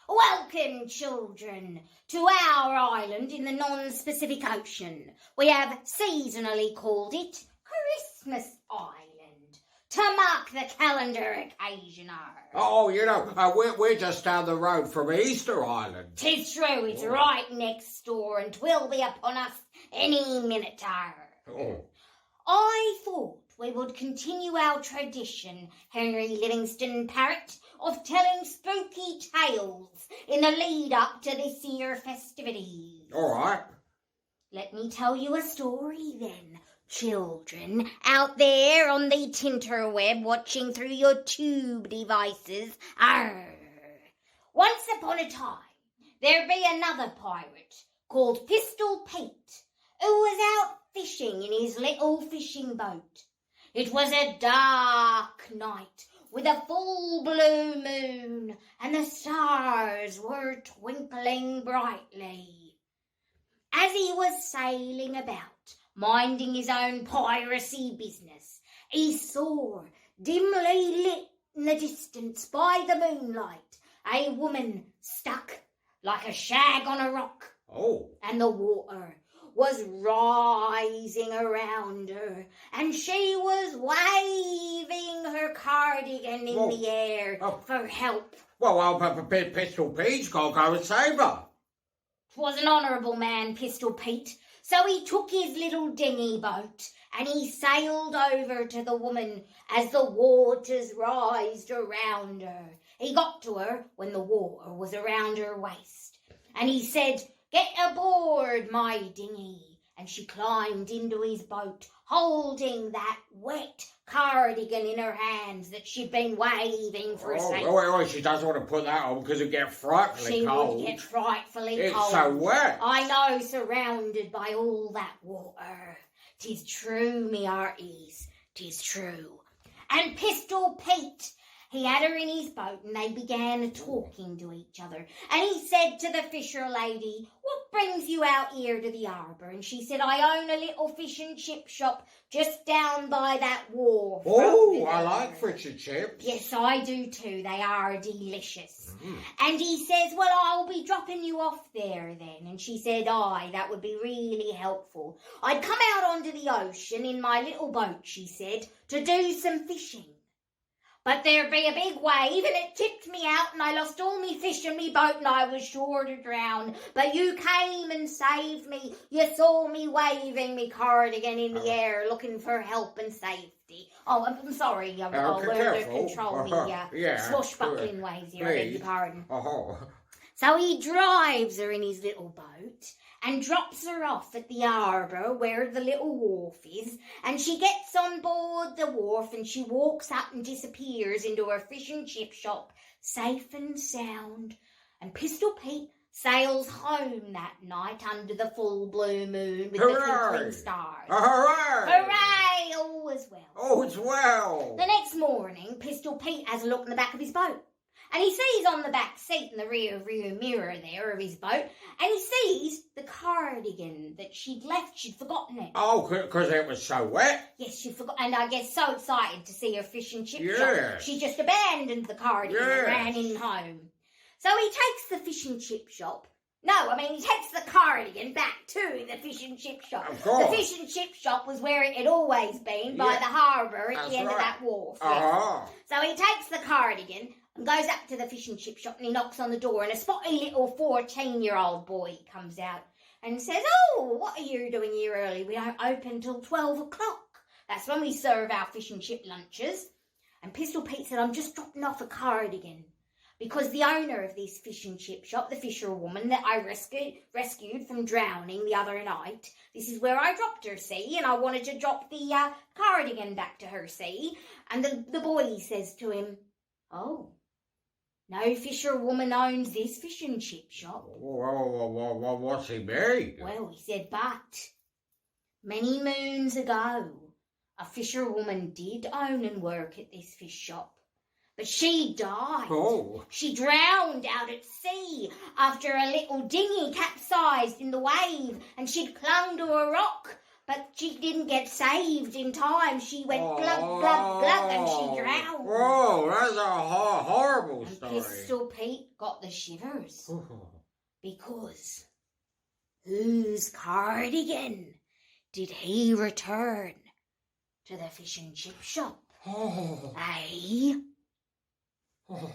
Welcome, children, to our island in the non-Pacific Ocean. We have seasonally called it Christmas Island to mark the calendar occasion. Oh, we're just down the road from Easter Island. 'Tis true, it's right next door and 'twill be upon us any minute. I thought we would continue our tradition, Henry Livingston Parrot, of telling spooky tales in the lead-up to this year festivities. All right. Let me tell you a story then, children, out there on the tinterweb watching through your tube devices. Once upon a time, there be another pirate called Pistol Pete, who was out fishing in his little fishing boat. It was a dark night with a full blue moon, and the stars were twinkling brightly. As he was sailing about, minding his own piracy business, he saw, dimly lit in the distance by the moonlight, a woman stuck like a shag on a rock. And the water was rising around her, and she was waving her cardigan in the air for help. Pistol Pete's got to go and save her. 'Twas an honourable man, Pistol Pete, so he took his little dinghy boat and he sailed over to the woman as the waters rised around her. He got to her when the water was around her waist, and he said, "Get aboard, my dinghy." And she climbed into his boat, holding that wet cardigan in her hands that she'd been waving for a second. She doesn't want to put that on because it'd get frightfully cold. She would get frightfully cold. It's so wet. I know, surrounded by all that water. 'Tis true, me hearties, 'tis true. And Pistol Pete, he had her in his boat, and they began talking to each other. And he said to the fisher lady, "What brings you out here to the harbour?" And she said, "I own a little fish and chip shop just down by that wharf." Oh, I like fish and chips. Yes, I do too. They are delicious. And he says, "Well, I'll be dropping you off there then." And she said, "Aye, that would be really helpful. I'd come out onto the ocean in my little boat," she said, "to do some fishing. But there'd be a big wave and it tipped me out and I lost all me fish in me boat and I was sure to drown. But you came and saved me. You saw me waving me cardigan in the air looking for help and safety." Oh, I'm sorry. I'll learn to control me swashbuckling ways here. I beg your pardon. So he drives her in his little boat and drops her off at the harbour where the little wharf is, and she gets on board the wharf and she walks up and disappears into her fish and chip shop, safe and sound. And Pistol Pete sails home that night under the full blue moon with the twinkling stars. Hooray! Hooray! All is well. All is well. The next morning, Pistol Pete has a look in the back of his boat. And he sees on the back seat in the rear mirror there of his boat, and he sees the cardigan that she'd left. She'd forgotten it. Oh, because it was so wet? Yes, she forgot, and I guess so excited to see her fish and chip shop, she just abandoned the cardigan and ran in home. So he takes the fish and chip shop. He takes the cardigan back to the fish and chip shop. Of course. The fish and chip shop was where it had always been, by the harbour at the end of that wharf. Yes. So he takes the cardigan and goes up to the fish and chip shop and he knocks on the door, and a spotty little 14-year-old boy comes out and says, "Oh, what are you doing here early? We don't open till 12 o'clock. That's when we serve our fish and chip lunches." And Pistol Pete said, "I'm just dropping off a cardigan because the owner of this fish and chip shop, the fisherwoman that I rescued from drowning the other night, this is where I dropped her, see, and I wanted to drop the cardigan back to her, see." And the boy says to him, "Oh, no fisherwoman owns this fish and chip shop." What's he mean? Well, he said, "But many moons ago, a fisherwoman did own and work at this fish shop. But she died. She drowned out at sea after a little dinghy capsized in the wave, and she'd clung to a rock, but she didn't get saved in time. She went glug, glug, glug, and she drowned." Whoa, that's a horrible story. story. Pistol Pete got the shivers. Oh. Because whose cardigan did he return to the fish and chip shop? Oh. Eh? Oh.